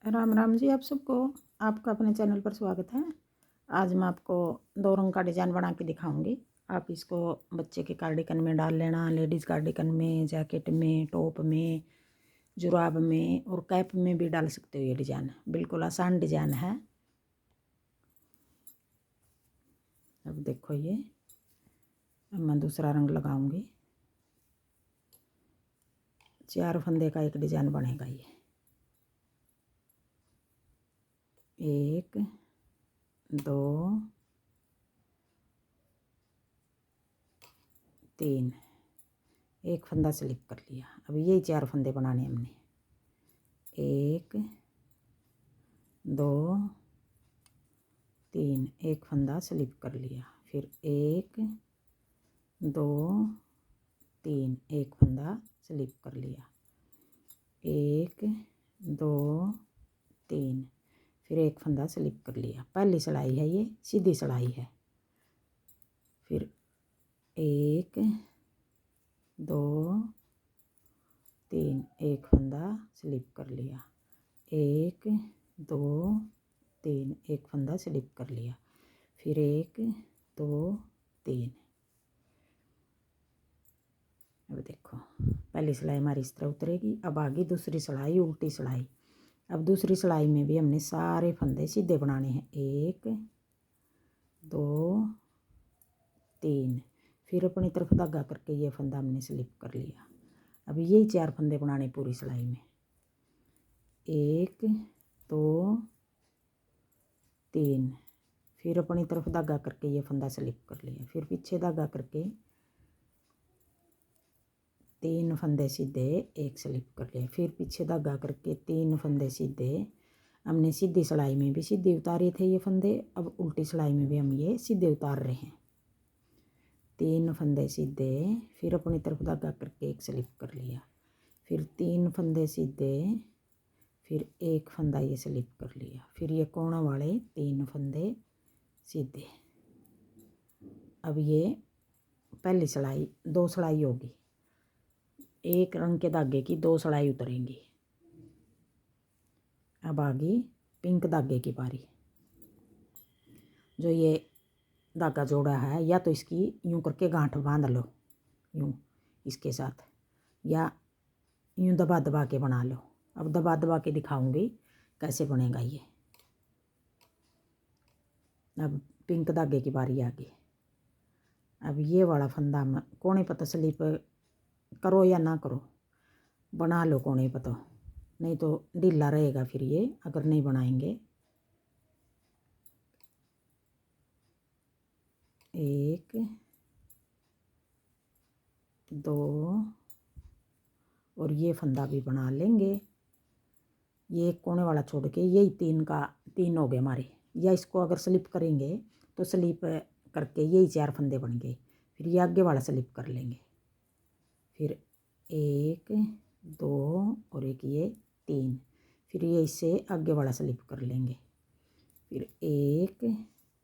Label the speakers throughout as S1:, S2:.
S1: राम राम जी आप सबको। आपका अपने चैनल पर स्वागत है। आज मैं आपको 2 रंग का डिज़ाइन बना के दिखाऊंगी। आप इसको बच्चे के कार्डिगन में डाल लेना, लेडीज़ कार्डिगन में, जैकेट में, टॉप में, जुराब में और कैप में भी डाल सकते हो। ये डिज़ाइन बिल्कुल आसान डिज़ाइन है। अब देखो ये, अब मैं दूसरा रंग लगाऊंगी। 4 फंदे का एक डिज़ाइन बनेगा ये। 1 2 3, एक फंदा स्लिप कर लिया। अब यही 4 फंदे बनाने हमने। 1 2 3, एक फंदा स्लिप कर लिया। फिर 1 2 3, एक फंदा स्लिप कर लिया। 1 2 3, फिर एक फंदा स्लिप कर लिया। पहली सिलाई है, ये सीधी सिलाई है। फिर 1 2 3, एक फंदा स्लिप कर लिया। 1 2 3, एक फंदा स्लिप कर लिया। फिर 1 2 3। अब देखो, पहली सिलाई हमारी इस तरह उतरेगी। अब आगे दूसरी सिलाई, उल्टी सिलाई। अब दूसरी सिलाई में भी हमने सारे फंदे सीधे बनाने हैं। 1 2 3, फिर अपनी तरफ धागा करके ये फंदा हमने स्लिप कर लिया। अब यही 4 फंदे बनाने पूरी सिलाई में। 1 2 3, फिर अपनी तरफ धागा करके ये फंदा स्लिप कर लिया। फिर पीछे धागा करके 3 फंदे सीधे, एक स्लिप कर लिया। फिर पीछे धागा करके 3 फंदे सीधे। हमने सीधी सिलाई में भी सीधे उतारे थे ये फंदे, अब उल्टी सिलाई में भी हम ये सीधे उतार रहे हैं। 3 फंदे सीधे, फिर अपनी तरफ धागा करके एक स्लिप कर लिया। फिर 3 फंदे सीधे, फिर एक फंदा ये स्लिप कर लिया। फिर ये कोना वाले 3 फंदे सीधे। अब ये पहली सिलाई, 2 सिलाई होगी। एक रंग के धागे की 2 सिलाई उतरेंगी। अब आगे पिंक धागे की बारी। जो ये धागा जोड़ा है, या तो इसकी यूं करके गांठ बांध लो, यूं इसके साथ, या यूं दबा दबा के बना लो। अब दबा दबा के दिखाऊंगी कैसे बनेगा ये। अब पिंक धागे की बारी आ गई। अब ये वाला फंदा हम कोने पर तो स्लिप करो या ना करो, बना लो कोने पर तो, नहीं तो ढीला रहेगा फिर ये अगर नहीं बनाएंगे। 1 2, और ये फंदा भी बना लेंगे। ये एक कोने वाला छोड़ के यही 3 हो गए हमारे। या इसको अगर स्लिप करेंगे तो स्लिप करके यही 4 फंदे बन गए। फिर ये आगे वाला स्लिप कर लेंगे। फिर 1 2 और एक ये 3, फिर ये इससे आगे वाला स्लिप कर लेंगे। फिर 1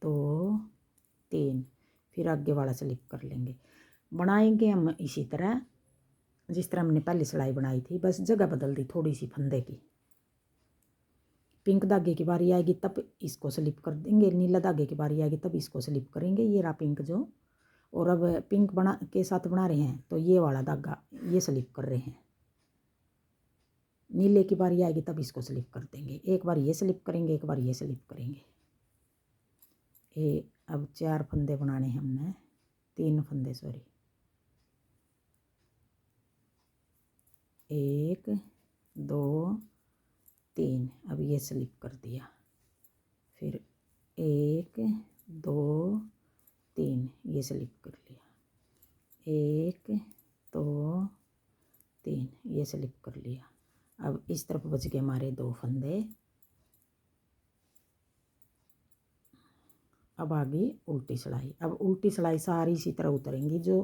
S1: 2 3, फिर आगे वाला स्लिप कर लेंगे। बनाएंगे हम इसी तरह जिस तरह हमने पहली सिलाई बनाई थी, बस जगह बदल दी थोड़ी सी फंदे की। पिंक धागे की बारी आएगी तब इसको स्लिप कर देंगे, नीला धागे की बारी आएगी तब इसको स्लिप करेंगे। ये रहा पिंक जो, और अब पिंक बना के साथ बना रहे हैं तो ये वाला धागा ये स्लिप कर रहे हैं। नीले की बारी आएगी तब इसको स्लिप कर देंगे। एक बार ये स्लिप करेंगे, एक बार ये स्लिप करेंगे। ये अब 4 फंदे बनाने हैं हमने, 3 फंदे सॉरी। 1 2 3, अब ये स्लिप कर दिया। फिर 1 2 3, ये स्लिप कर लिया। 1 2 3, ये स्लिप कर लिया। अब इस तरफ बच गए हमारे 2 फंदे। अब आगे उल्टी सिलाई। अब उल्टी सिलाई सारी इसी तरह उतरेंगी। जो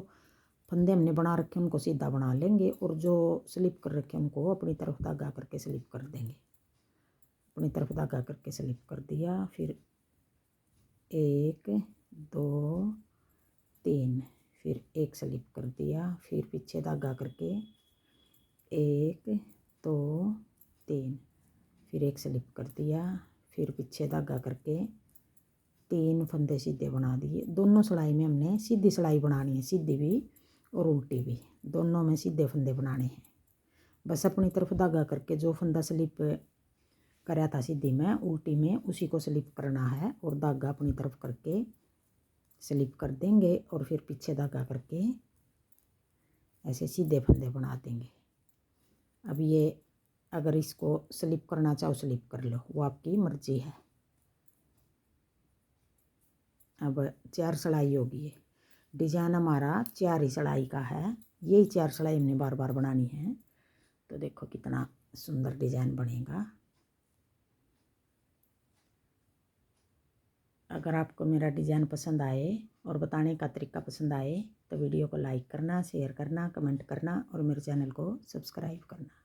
S1: फंदे हमने बना रखे उनको सीधा बना लेंगे, और जो स्लिप कर रखे उनको अपनी तरफ धागा करके स्लिप कर देंगे। अपनी तरफ धागा करके स्लिप कर दिया। फिर 1 2 3, फिर एक स्लिप कर दिया। फिर पीछे धागा करके 1 2 3, फिर एक स्लिप कर दिया, फिर पीछे धागा करके 3 फंदे सीधे बना दिए। दोनों सिलाई में हमने सीधी सिलाई बनानी है, सीधी भी और उल्टी भी, दोनों में सीधे फंदे बनाने हैं। बस अपनी तरफ धागा करके जो फंदा स्लिप कराया था सीधी में, उल्टी में उसी को स्लिप करना है और धागा अपनी तरफ करके स्लिप कर देंगे और फिर पीछे धागा करके ऐसे सीधे फंदे बना देंगे। अब ये अगर इसको स्लिप करना चाहो स्लिप कर लो, वो आपकी मर्जी है। अब 4 सिलाई होगी। ये डिजाइन हमारा 4 ही सिलाई का है, यही 4 सिलाई हमने बार बार बनानी है। तो देखो कितना सुंदर डिजाइन बनेगा। अगर आपको मेरा डिज़ाइन पसंद आए और बताने का तरीका पसंद आए तो वीडियो को लाइक करना, शेयर करना, कमेंट करना और मेरे चैनल को सब्सक्राइब करना।